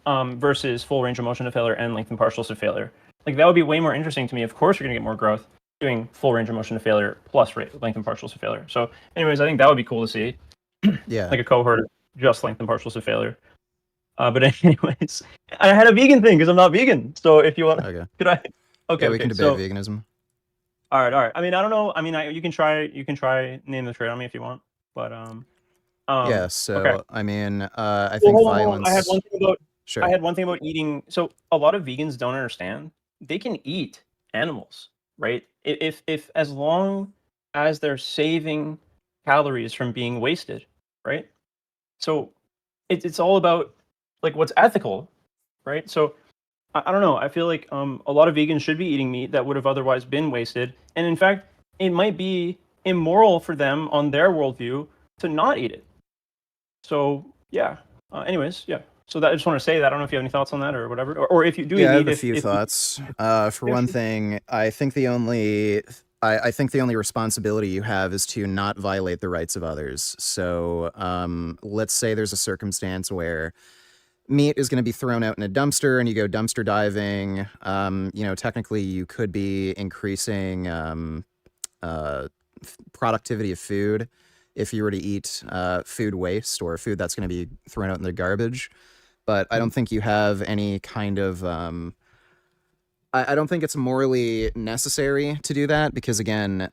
O: versus full range of motion to failure and length and partials to failure. Like that would be way more interesting to me. Of course, you're gonna get more growth doing full range of motion to failure plus length and partials to failure. So, anyways, I think that would be cool to see.
C: Yeah.
O: Like a cohort of just length and partials to failure. But anyways, I had a vegan thing because I'm not vegan. So if you want, could I? Okay,
C: yeah, we can debate veganism.
O: All right. I mean, I don't know. I mean, you can try name the trade on me if you want. But
C: yeah. So
O: okay.
C: I mean, I think violence.
O: I had one thing about.
C: Sure.
O: I had one thing about eating. So a lot of vegans don't understand. They can eat animals, right? If as long as they're saving calories from being wasted, right? So it's all about like what's ethical, right? So I don't know. I feel like a lot of vegans should be eating meat that would have otherwise been wasted, and in fact, it might be immoral for them on their worldview to not eat it. So yeah. Anyways, yeah. So that I just want to say that. I don't know if you have any thoughts on that or whatever, or if you do.
C: Yeah, I have a few thoughts. For one thing, I think the only I think the only responsibility you have is to not violate the rights of others. So let's say there's a circumstance where meat is going to be thrown out in a dumpster and you go dumpster diving. Technically you could be increasing productivity of food if you were to eat food waste or food that's going to be thrown out in the garbage. But I don't think you have any kind of I don't think it's morally necessary to do that because, again,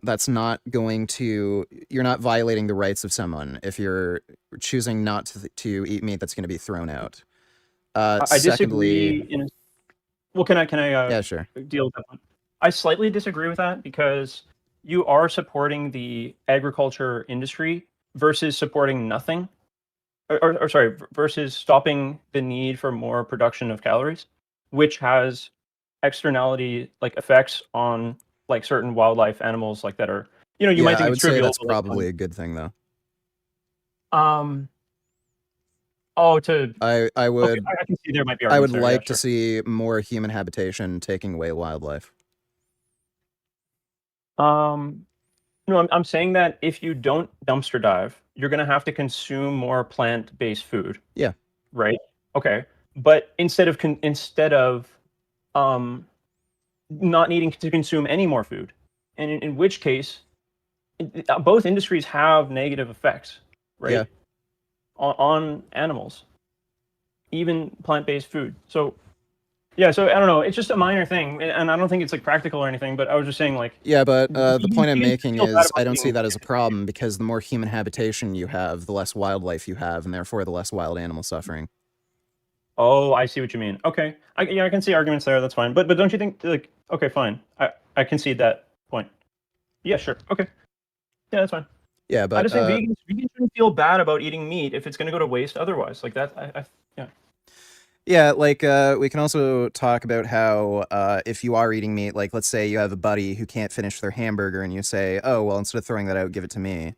C: that's not going to. You're not violating the rights of someone if you're choosing not to eat meat that's going to be thrown out.
O: I
C: Secondly,
O: disagree. Well, can I?
C: Yeah, sure.
O: Deal with that one? I slightly disagree with that because you are supporting the agriculture industry versus supporting nothing, or sorry, versus stopping the need for more production of calories, which has externality like effects on like certain wildlife animals like that are you might think
C: I
O: it's
C: would say
O: trivial.
C: that's
O: But, like,
C: probably a good thing, though.
O: Oh, to
C: I
O: okay,
C: would
O: I can see there might be
C: I would
O: arguments there. Yeah,
C: like to
O: sure.
C: see more human habitation taking away wildlife.
O: No, I'm saying that if you don't dumpster dive, you're gonna have to consume more plant-based food,
C: Yeah.
O: right? Okay, but instead of um not needing to consume any more food, and in which case, both industries have negative effects, right?
C: Yeah.
O: On animals, even plant-based food. So yeah, so I don't know. It's just a minor thing, and I don't think it's like practical or anything. But I was just saying, like,
C: Yeah, but the point I'm
O: vegans
C: making
O: feel bad
C: is I
O: about
C: don't see
O: eating
C: that as a problem because the more human habitation you have, the less wildlife you have, and therefore the less wild animal suffering.
O: Oh, I see what you mean. Okay, I can see arguments there. That's fine. But don't you think like okay, fine. I concede that point. Yeah, sure. Okay. Yeah, that's fine.
C: Yeah,
O: I
C: but
O: just think vegans shouldn't feel bad about eating meat if it's going to go to waste otherwise. Like that. Yeah.
C: yeah, like we can also talk about how if you are eating meat, like let's say you have a buddy who can't finish their hamburger, and you say, "Oh, well, instead of throwing that out, give it to me."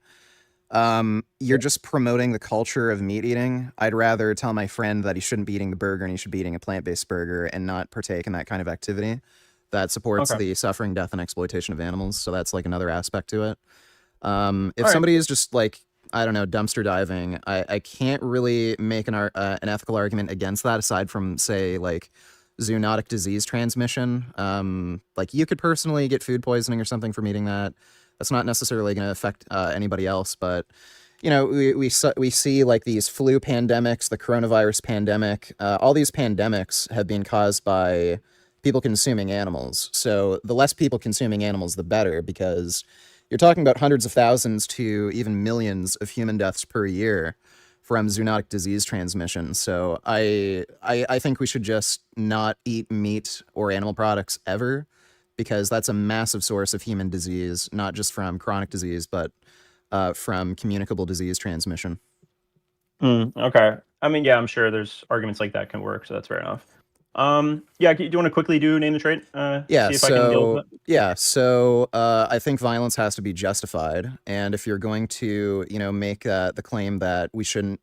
C: You're just promoting the culture of meat eating. I'd rather tell my friend that he shouldn't be eating the burger and he should be eating a plant-based burger and not partake in that kind of activity that supports
O: Okay.
C: the suffering, death, and exploitation of animals. So that's like another aspect to it. If
O: Alright.
C: somebody is just like, I don't know, dumpster diving, I can't really make an ethical argument against that aside from, say, like zoonotic disease transmission. Like you could personally get food poisoning or something from eating that. That's not necessarily going to affect anybody else, but we see like these flu pandemics, the coronavirus pandemic. All these pandemics have been caused by people consuming animals. So the less people consuming animals, the better, because you're talking about hundreds of thousands to even millions of human deaths per year from zoonotic disease transmission. So I think we should just not eat meat or animal products ever, because that's a massive source of human disease, not just from chronic disease, but from communicable disease transmission.
O: Okay. I mean, yeah, I'm sure there's arguments like that can work, so that's fair enough. Yeah, do you want to quickly name the trait?
C: Yeah,
O: See if I can deal with it.
C: so I think violence has to be justified, and if you're going to, make the claim that we shouldn't,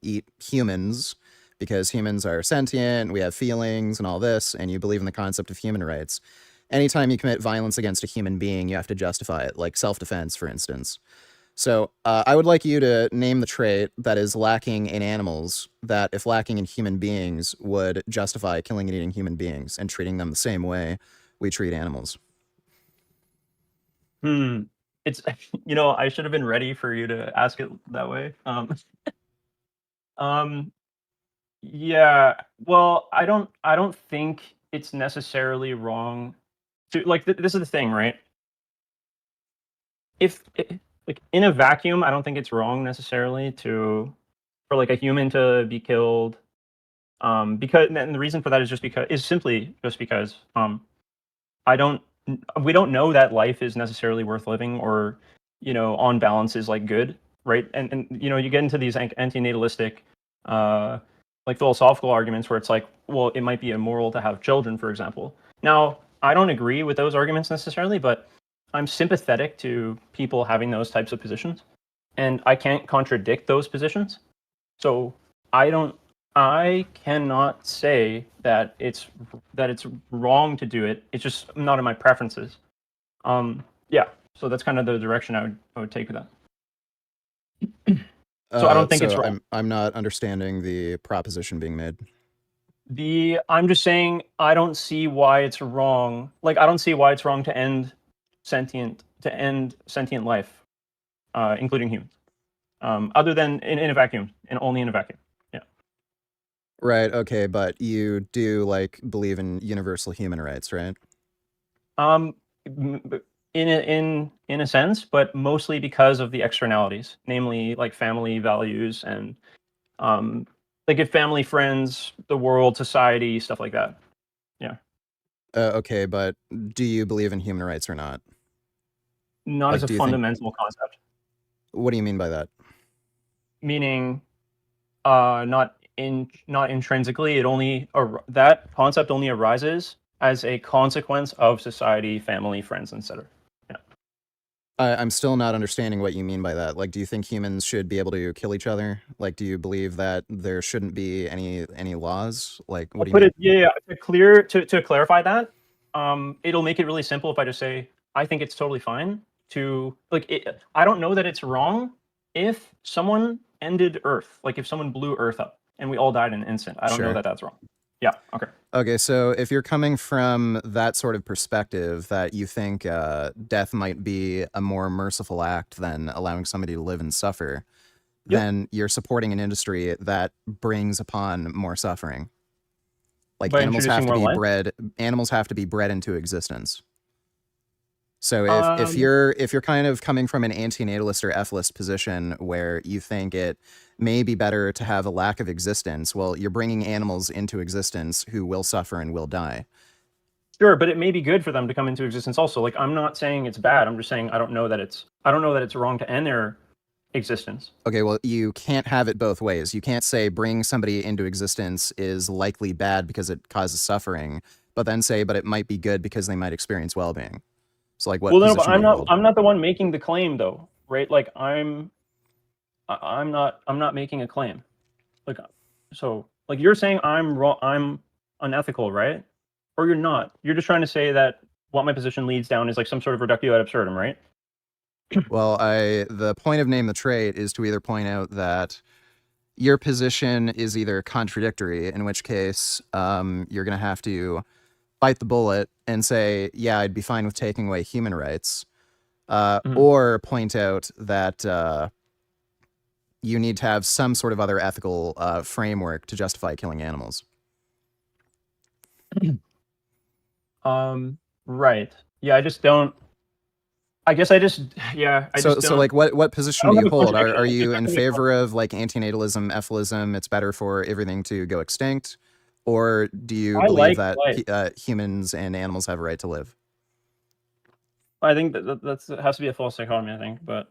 C: eat humans because humans are sentient, we have feelings and all this, and you believe in the concept of human rights, anytime you commit violence against a human being, you have to justify it, like self-defense, for instance. So I would like you to name the trait that is lacking in animals that, if lacking in human beings, would justify killing and eating human beings and treating them the same way we treat animals.
O: It's I should have been ready for you to ask it that way. Yeah. Well, I don't think it's necessarily wrong to like this is the thing, right? If like in a vacuum, I don't think it's wrong necessarily for like a human to be killed. Because and the reason for that is simply just because I don't we don't know that life is necessarily worth living or on balance is like good, right? And you get into these anti-natalistic like philosophical arguments where it's like, well, it might be immoral to have children, for example. Now, I don't agree with those arguments necessarily, but I'm sympathetic to people having those types of positions, and I can't contradict those positions. So I cannot say that it's wrong to do it. It's just not in my preferences. Yeah, so that's kind of the direction I would take with that. So I don't think it's
C: so
O: wrong.
C: I'm not understanding the proposition being made.
O: I'm just saying I don't see why it's wrong. Like I don't see why it's wrong to end sentient life, including humans. Other than in a vacuum, and only in a vacuum. Yeah.
C: Right. Okay, but you do like believe in universal human rights, right?
O: In a sense, but mostly because of the externalities, namely like family values and like if family, friends, the world, society, stuff like that. Yeah.
C: Okay, but do you believe in human rights or not?
O: Not
C: Like,
O: as a
C: do you think?
O: fundamental concept.
C: What do you mean by that?
O: Meaning, not intrinsically. That concept only arises as a consequence of society, family, friends, etc. Yeah.
C: I'm still not understanding what you mean by that. Like, do you think humans should be able to kill each other? Like, do you believe that there shouldn't be any laws? Like, what do you
O: Put
C: mean?
O: it to clarify that. It'll make it really simple if I just say I think it's totally fine to I don't know that it's wrong if someone ended Earth, like if someone blew Earth up and we all died in an instant. I don't know
C: Sure.
O: that that's wrong. Yeah. Okay.
C: Okay, so if you're coming from that sort of perspective, that you think death might be a more merciful act than allowing somebody to live and suffer, then you're supporting an industry that brings upon more suffering. Like
O: By
C: animals have
O: introducing
C: to
O: more
C: be
O: life?
C: bred. Animals have to be bred into existence. So if
O: Um,
C: you're kind of coming from an antinatalist or ethlist position where you think it may be better to have a lack of existence, well, you're bringing animals into existence who will suffer and will die.
O: Sure, but it may be good for them to come into existence also. Like I'm not saying it's bad. I'm just saying I don't know that it's wrong to end their existence.
C: Okay, well, you can't have it both ways. You can't say bring somebody into existence is likely bad because it causes suffering, but then say, but it might be good because they might experience well-being. So, like, what
O: Well, no, but
C: position do you hold?
O: I'm not the one making the claim though, right? Like I'm not making a claim. Like so like you're saying I'm wrong, I'm unethical, right? Or you're not. You're just trying to say that what my position leads down is like some sort of reductio ad absurdum, right?
C: Well, the point of name the trait is to either point out that your position is either contradictory, in which case you're going to have to bite the bullet and say, yeah, I'd be fine with taking away human rights, or point out that you need to have some sort of other ethical framework to justify killing animals.
O: Right. Yeah, I just don't. I guess I just yeah. I just don't.
C: So like, what position
O: I
C: do
O: don't
C: you
O: have a
C: hold?
O: contradiction.
C: Are
O: It's
C: you
O: just
C: in
O: not gonna be
C: favor of like antinatalism, ethylism? It's better for everything to go extinct, or do you
O: I
C: believe
O: like
C: that
O: life.
C: humans and animals have a right to live?
O: I think that has to be a false dichotomy. I think, but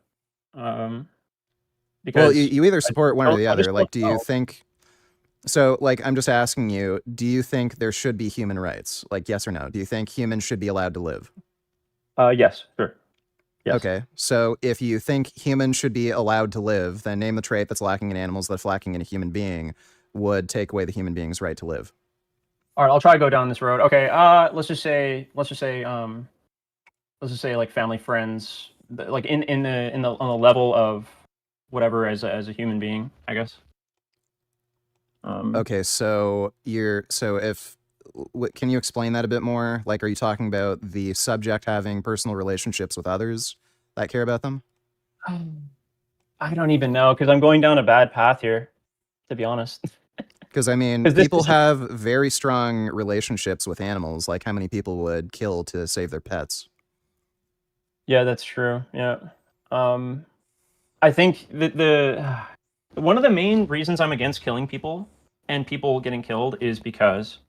C: Well,
O: because
C: you either support one or the
O: I just
C: other.
O: don't
C: Like, do you
O: know.
C: think? So, like, I'm just asking you, do you think there should be human rights? Like, yes or no? Do you think humans should be allowed to live?
O: Yes, sure. Yes.
C: Okay, so if you think humans should be allowed to live, then name the trait that's lacking in animals that's lacking in a human being would take away the human being's right to live.
O: All right, I'll try to go down this road. Okay, let's just say like family, friends, like in the on the level of whatever as a human being, I guess.
C: Okay, so can you explain that a bit more? Like, are you talking about the subject having personal relationships with others that care about them?
O: I don't even know because I'm going down a bad path here, to be honest.
C: Because, I mean, people have very strong relationships with animals. Like, how many people would kill to save their pets?
O: Yeah, that's true. Yeah. I think the one of the main reasons I'm against killing people and people getting killed is because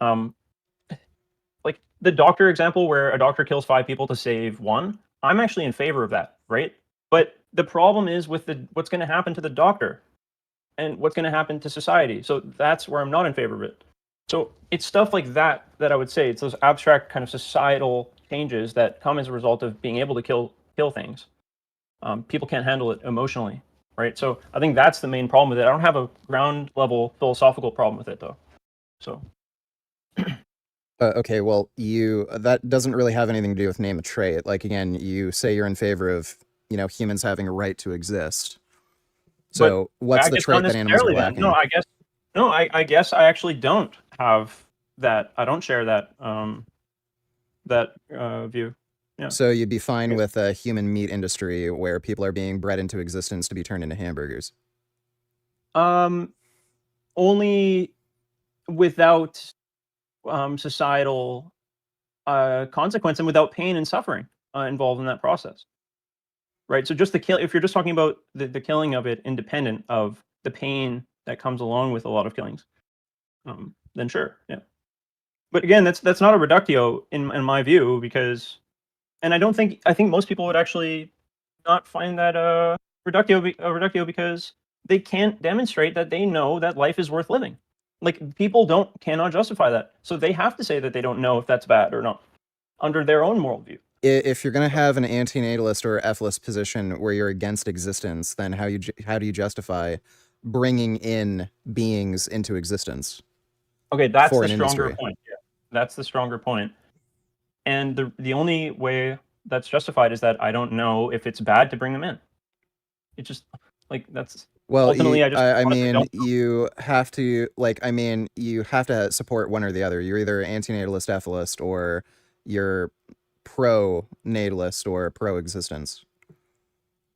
O: like the doctor example where a doctor kills 5 people to save 1, I'm actually in favor of that, right? But the problem is with what's going to happen to the doctor and what's going to happen to society. So that's where I'm not in favor of it. So it's stuff like that that I would say it's those abstract kind of societal changes that come as a result of being able to kill things. People can't handle it emotionally, right? So I think that's the main problem with it. I don't have a ground level philosophical problem with it though. So
C: Okay, well, that doesn't really have anything to do with name a trait. Like, again, you say you're in favor of, humans having a right to exist.
O: But
C: So what's
O: I
C: the
O: guess not
C: trait that animals are
O: necessarily then.
C: lacking?
O: I guess I actually don't have that. I don't share that view. Yeah.
C: So you'd be fine with a human meat industry where people are being bred into existence to be turned into hamburgers.
O: Only without societal consequence and without pain and suffering involved in that process. Right. So just the kill. If you're just talking about the killing of it, independent of the pain that comes along with a lot of killings, then sure, yeah. But again, that's not a reductio in my view, because, and I think most people would actually not find that reductio because they can't demonstrate that they know that life is worth living. Like, people cannot justify that, so they have to say that they don't know if that's bad or not under their own moral view.
C: If you're going to have an antinatalist or ethless position where you're against existence, then how do you justify bringing in beings into existence?
O: Okay, that's
C: for
O: the
C: an
O: stronger
C: industry?
O: point. Yeah, that's the stronger point. And the only way that's justified is that I don't know if it's bad to bring them in. It just, like, that's
C: Well,
O: ultimately I just
C: I
O: honestly
C: mean,
O: don't.
C: you have to you have to support one or the other. You're either antinatalist, ethylist, or you're pro-natalist or pro-existence.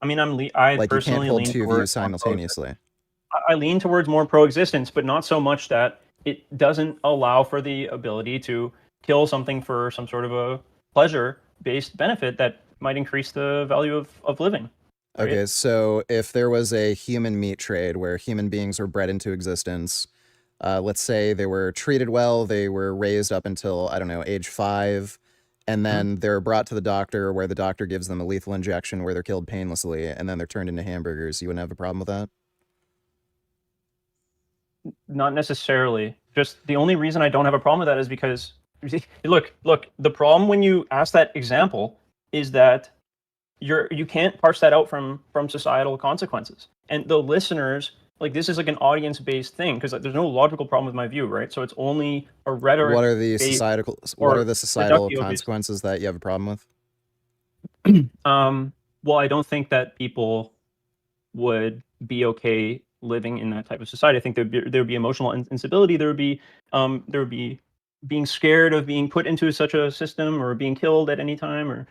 O: I mean, I
C: Like, you can't
O: personally
C: hold
O: lean
C: two
O: towards
C: views simultaneously.
O: I lean towards more pro-existence, but not so much that it doesn't allow for the ability to kill something for some sort of a pleasure-based benefit that might increase the value of living. Right?
C: Okay, so if there was a human meat trade where human beings were bred into existence, let's say they were treated well, they were raised up until, I don't know, age 5, and then they're brought to the doctor where the doctor gives them a lethal injection where they're killed painlessly, and then they're turned into hamburgers, you wouldn't have a problem with that?
O: Not necessarily. Just the only reason I don't have a problem with that is because, look, the problem when you ask that example is that you can't parse that out from societal consequences. And the listeners, like, this is like an audience-based thing, because there's no logical problem with my view, right? So it's only a rhetoric.
C: What are the societal consequences that you have a problem with?
O: Well, I don't think that people would be okay living in that type of society. I think there would be emotional instability. There would be being scared of being put into such a system or being killed at any time, or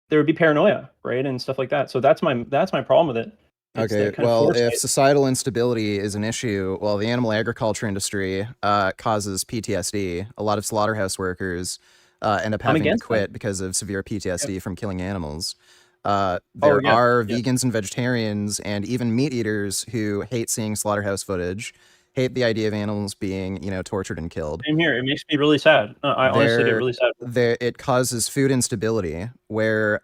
O: there would be paranoia, right, and stuff like that. So that's my problem with it.
C: Okay, well, if societal instability is an issue, well, the animal agriculture industry causes PTSD. A lot of slaughterhouse workers end up having to quit because of severe PTSD from killing animals. There are vegans and vegetarians and even meat eaters who hate seeing slaughterhouse footage, hate the idea of animals being, tortured and killed.
O: Same here. It makes me really sad. I honestly get really sad.
C: It causes food instability, where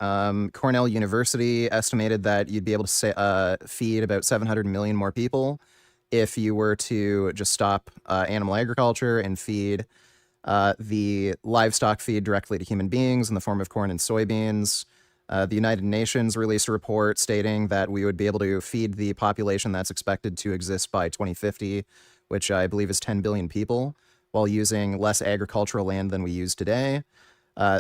C: Cornell University estimated that you'd be able to feed about 700 million more people if you were to just stop animal agriculture and feed the livestock feed directly to human beings in the form of corn and soybeans. The United Nations released a report stating that we would be able to feed the population that's expected to exist by 2050, which I believe is 10 billion people, while using less agricultural land than we use today.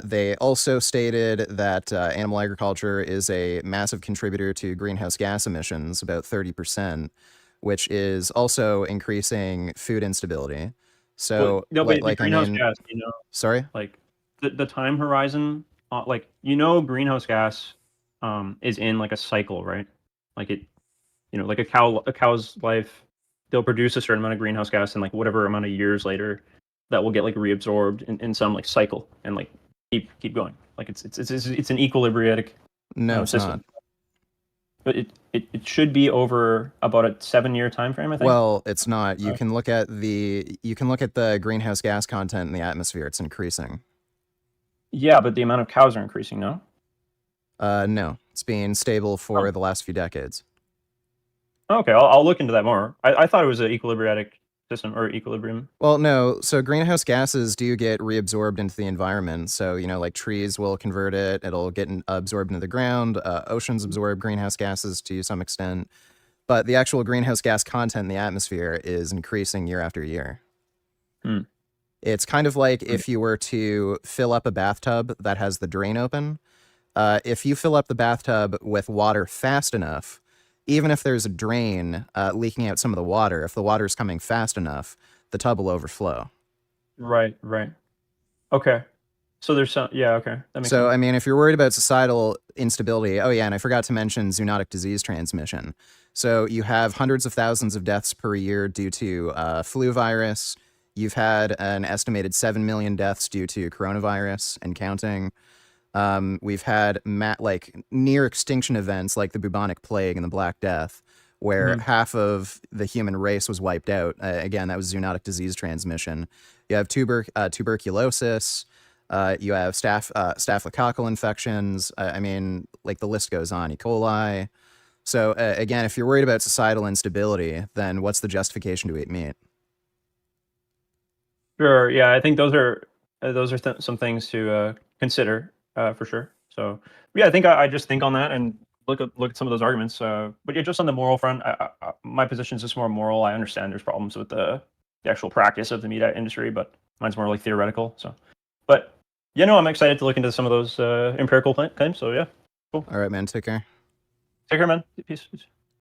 C: They also stated that animal agriculture is a massive contributor to greenhouse gas emissions, about 30%, which is also increasing food instability. So,
O: greenhouse gas,
C: sorry?
O: Like, the time horizon, greenhouse gas is in like a cycle, right? Like like a cow's life, they'll produce a certain amount of greenhouse gas, and like whatever amount of years later, that will get like reabsorbed in some like cycle and like keep going. Like it's an equilibriatic system.
C: Not.
O: But it should be over about a 7-year time frame, I think.
C: Well, it's not. You can look at the greenhouse gas content in the atmosphere. It's increasing.
O: Yeah, but the amount of cows are increasing, no?
C: No, it's been stable for the last few decades.
O: Okay, I'll look into that more. I thought it was an equilibriatic system or equilibrium.
C: Well, no. So greenhouse gases do get reabsorbed into the environment. So, like trees will convert it. It'll get absorbed into the ground. Oceans absorb greenhouse gases to some extent. But the actual greenhouse gas content in the atmosphere is increasing year after year. It's kind of like if you were to fill up a bathtub that has the drain open. If you fill up the bathtub with water fast enough, even if there's a drain leaking out some of the water, if the water is coming fast enough, the tub will overflow.
O: Right. Okay. So there's some, yeah, okay. That makes
C: So,
O: sense.
C: I mean, if you're worried about societal instability, oh yeah, and I forgot to mention zoonotic disease transmission. So you have hundreds of thousands of deaths per year due to flu virus. You've had an estimated 7 million deaths due to coronavirus and counting. We've had near extinction events like the bubonic plague and the Black Death, where half of the human race was wiped out. Again, that was zoonotic disease transmission. You have tuberculosis. You have staphylococcal infections. I mean, like the list goes on. E. coli. So again, if you're worried about societal instability, then what's the justification to eat meat?
O: Sure. Yeah, I think those are some things to consider for sure. So yeah, I think I just think on that and look at some of those arguments. But yeah, just on the moral front, my position is just more moral. I understand there's problems with the actual practice of the meat industry, but mine's more like theoretical. So, but yeah, no, I'm excited to look into some of those empirical claims. So yeah, cool.
C: All right, man. Take care.
O: Take care, man. Peace.